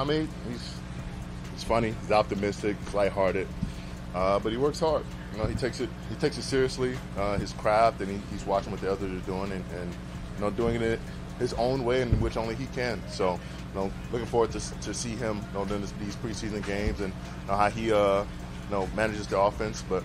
I mean, he's funny, he's optimistic, he's lighthearted, but he works hard. He takes it seriously, his craft, and he's watching what the others are doing, and doing it his own way in which only he can. So, looking forward to see him, during these preseason games and how he manages the offense. But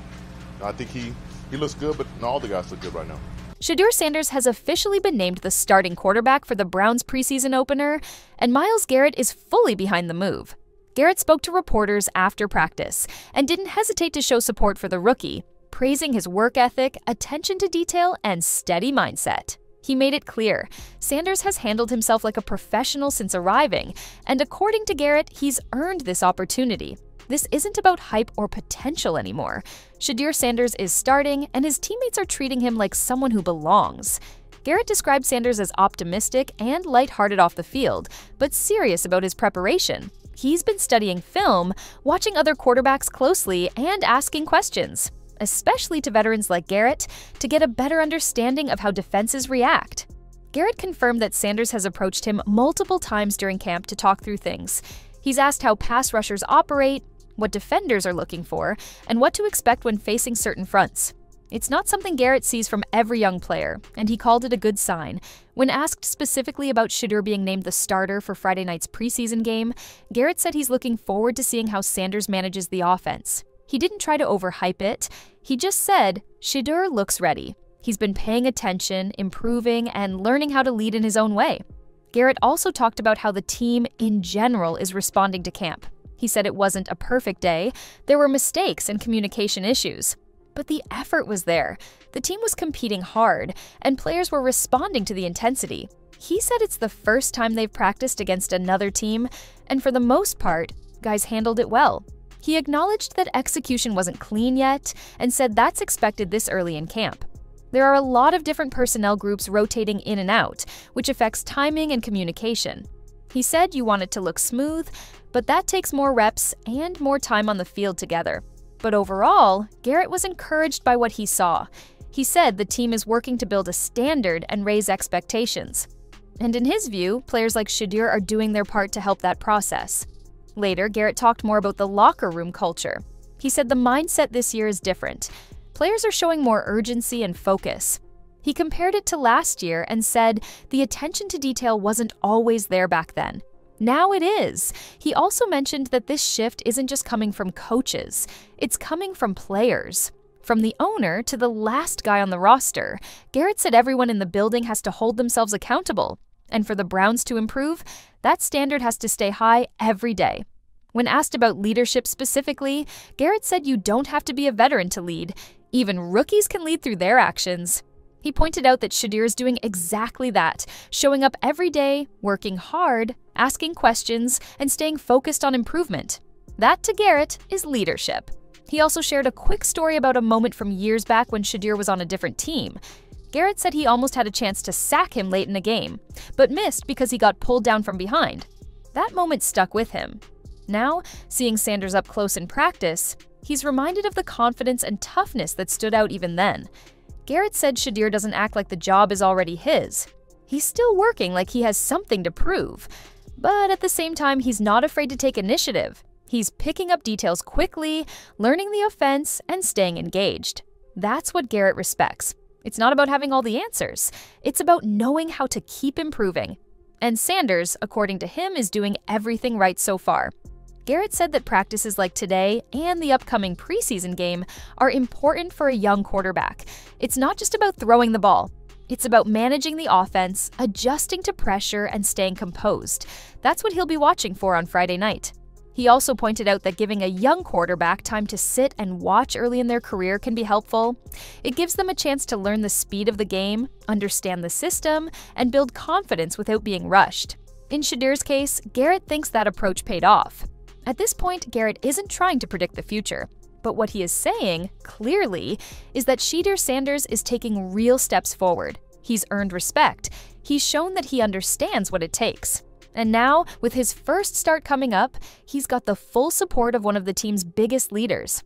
I think he looks good, but all the guys look good right now. Shedeur Sanders has officially been named the starting quarterback for the Browns preseason opener, and Myles Garrett is fully behind the move. Garrett spoke to reporters after practice and didn't hesitate to show support for the rookie, praising his work ethic, attention to detail, and steady mindset. He made it clear Sanders has handled himself like a professional since arriving, and according to Garrett, he's earned this opportunity. This isn't about hype or potential anymore. Shedeur Sanders is starting, and his teammates are treating him like someone who belongs. Garrett described Sanders as optimistic and lighthearted off the field, but serious about his preparation. He's been studying film, watching other quarterbacks closely, and asking questions, especially to veterans like Garrett, to get a better understanding of how defenses react. Garrett confirmed that Sanders has approached him multiple times during camp to talk through things. He's asked how pass rushers operate, what defenders are looking for, and what to expect when facing certain fronts. It's not something Garrett sees from every young player, and he called it a good sign. When asked specifically about Shedeur being named the starter for Friday night's preseason game, Garrett said he's looking forward to seeing how Sanders manages the offense. He didn't try to overhype it. He just said, Shedeur looks ready. He's been paying attention, improving, and learning how to lead in his own way. Garrett also talked about how the team in general is responding to camp. He said it wasn't a perfect day. There were mistakes and communication issues. But the effort was there. The team was competing hard, and players were responding to the intensity. He said it's the first time they've practiced against another team, and for the most part, guys handled it well. He acknowledged that execution wasn't clean yet, and said that's expected this early in camp. There are a lot of different personnel groups rotating in and out, which affects timing and communication. He said you want it to look smooth, but that takes more reps and more time on the field together. But overall, Garrett was encouraged by what he saw. He said the team is working to build a standard and raise expectations. And in his view, players like Shedeur are doing their part to help that process. Later, Garrett talked more about the locker room culture. He said the mindset this year is different. Players are showing more urgency and focus. He compared it to last year and said the attention to detail wasn't always there back then. Now it is. He also mentioned that this shift isn't just coming from coaches, it's coming from players. From the owner to the last guy on the roster, Garrett said everyone in the building has to hold themselves accountable. And for the Browns to improve, that standard has to stay high every day. When asked about leadership specifically, Garrett said you don't have to be a veteran to lead. Even rookies can lead through their actions. He pointed out that Shedeur is doing exactly that, showing up every day, working hard, asking questions, and staying focused on improvement. That, to Garrett, is leadership. He also shared a quick story about a moment from years back when Shedeur was on a different team. Garrett said he almost had a chance to sack him late in the game, but missed because he got pulled down from behind. That moment stuck with him. Now, seeing Sanders up close in practice, he's reminded of the confidence and toughness that stood out even then. Garrett said Shedeur doesn't act like the job is already his. He's still working like he has something to prove. But at the same time, he's not afraid to take initiative. He's picking up details quickly, learning the offense, and staying engaged. That's what Garrett respects. It's not about having all the answers. It's about knowing how to keep improving. And Sanders, according to him, is doing everything right so far. Garrett said that practices like today and the upcoming preseason game are important for a young quarterback. It's not just about throwing the ball. It's about managing the offense, adjusting to pressure, and staying composed. That's what he'll be watching for on Friday night. He also pointed out that giving a young quarterback time to sit and watch early in their career can be helpful. It gives them a chance to learn the speed of the game, understand the system, and build confidence without being rushed. In Shedeur's case, Garrett thinks that approach paid off. At this point, Garrett isn't trying to predict the future, but what he is saying, clearly, is that Shedeur Sanders is taking real steps forward. He's earned respect. He's shown that he understands what it takes. And now, with his first start coming up, he's got the full support of one of the team's biggest leaders.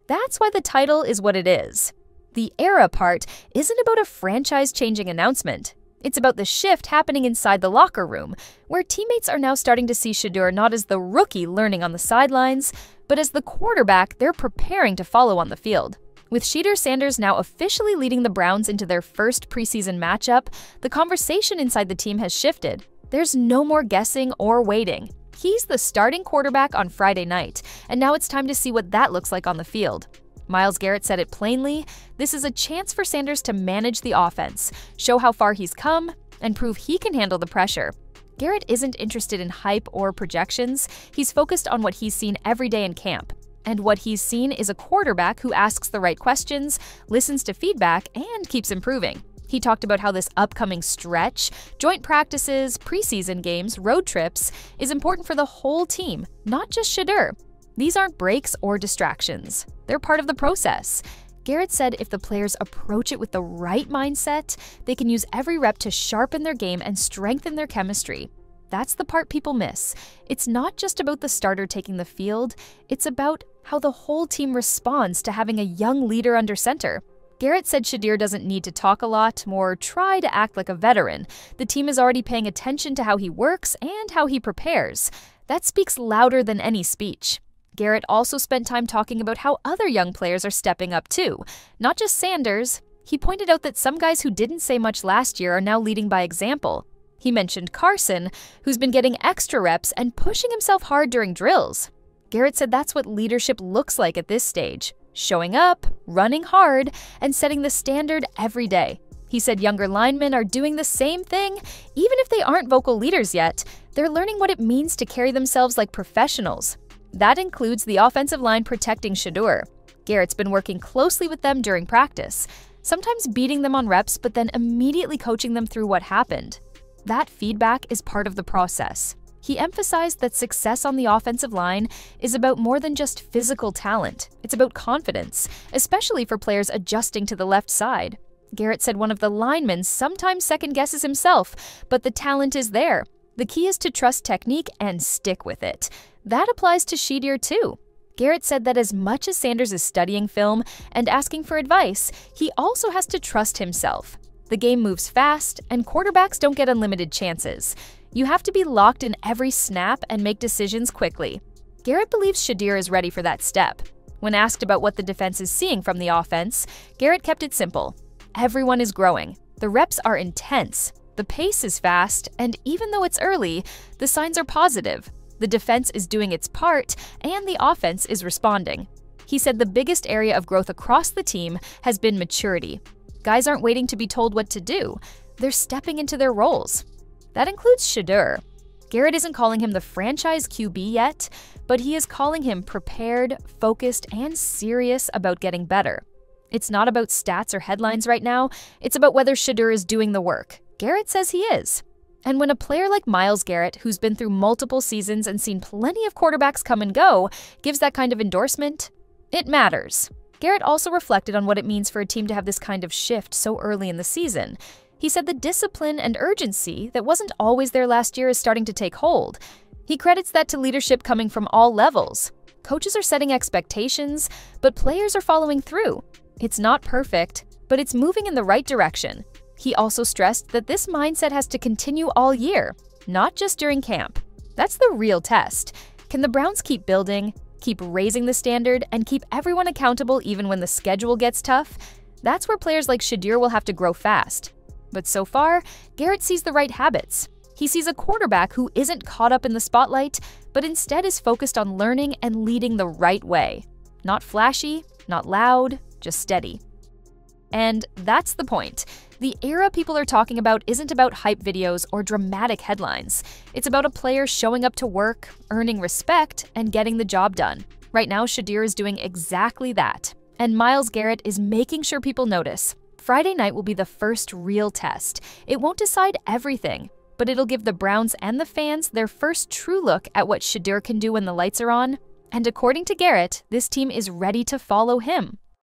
That's why the title is what it is. The era part isn't about a franchise-changing announcement. It's about the shift happening inside the locker room, where teammates are now starting to see Shedeur not as the rookie learning on the sidelines, but as the quarterback they're preparing to follow on the field. With Shedeur Sanders now officially leading the Browns into their first preseason matchup, the conversation inside the team has shifted. There's no more guessing or waiting. He's the starting quarterback on Friday night, and now it's time to see what that looks like on the field. Myles Garrett said it plainly, this is a chance for Sanders to manage the offense, show how far he's come, and prove he can handle the pressure. Garrett isn't interested in hype or projections, he's focused on what he's seen every day in camp. And what he's seen is a quarterback who asks the right questions, listens to feedback, and keeps improving. He talked about how this upcoming stretch, joint practices, preseason games, road trips, is important for the whole team, not just Shedeur. These aren't breaks or distractions. They're part of the process. Garrett said if the players approach it with the right mindset, they can use every rep to sharpen their game and strengthen their chemistry. That's the part people miss. It's not just about the starter taking the field, it's about how the whole team responds to having a young leader under center. Garrett said Shedeur doesn't need to talk a lot, more try to act like a veteran. The team is already paying attention to how he works and how he prepares. That speaks louder than any speech. Garrett also spent time talking about how other young players are stepping up too, not just Sanders. He pointed out that some guys who didn't say much last year are now leading by example. He mentioned Carson, who's been getting extra reps and pushing himself hard during drills. Garrett said that's what leadership looks like at this stage, showing up, running hard, and setting the standard every day. He said younger linemen are doing the same thing. Even if they aren't vocal leaders yet, they're learning what it means to carry themselves like professionals. That includes the offensive line protecting Shedeur. Garrett's been working closely with them during practice, sometimes beating them on reps but then immediately coaching them through what happened. That feedback is part of the process. He emphasized that success on the offensive line is about more than just physical talent. It's about confidence, especially for players adjusting to the left side. Garrett said one of the linemen sometimes second-guesses himself, but the talent is there. The key is to trust technique and stick with it. That applies to Shedeur too. Garrett said that as much as Sanders is studying film and asking for advice, he also has to trust himself. The game moves fast, and quarterbacks don't get unlimited chances. You have to be locked in every snap and make decisions quickly. Garrett believes Shedeur is ready for that step. When asked about what the defense is seeing from the offense, Garrett kept it simple. Everyone is growing. The reps are intense. The pace is fast, and even though it's early, the signs are positive. The defense is doing its part, and the offense is responding. He said the biggest area of growth across the team has been maturity. Guys aren't waiting to be told what to do. They're stepping into their roles. That includes Shedeur. Garrett isn't calling him the franchise QB yet, but he is calling him prepared, focused, and serious about getting better. It's not about stats or headlines right now. It's about whether Shedeur is doing the work. Garrett says he is. And when a player like Myles Garrett, who's been through multiple seasons and seen plenty of quarterbacks come and go, gives that kind of endorsement, it matters. Garrett also reflected on what it means for a team to have this kind of shift so early in the season. He said the discipline and urgency that wasn't always there last year is starting to take hold. He credits that to leadership coming from all levels. Coaches are setting expectations, but players are following through. It's not perfect, but it's moving in the right direction. He also stressed that this mindset has to continue all year, not just during camp. That's the real test. Can the Browns keep building, keep raising the standard, and keep everyone accountable even when the schedule gets tough? That's where players like Shedeur will have to grow fast. But so far, Garrett sees the right habits. He sees a quarterback who isn't caught up in the spotlight, but instead is focused on learning and leading the right way. Not flashy, not loud, just steady. And that's the point. The era people are talking about isn't about hype videos or dramatic headlines. It's about a player showing up to work, earning respect, and getting the job done. Right now, Shedeur is doing exactly that. And Myles Garrett is making sure people notice. Friday night will be the first real test. It won't decide everything, but it'll give the Browns and the fans their first true look at what Shedeur can do when the lights are on. And according to Garrett, this team is ready to follow him.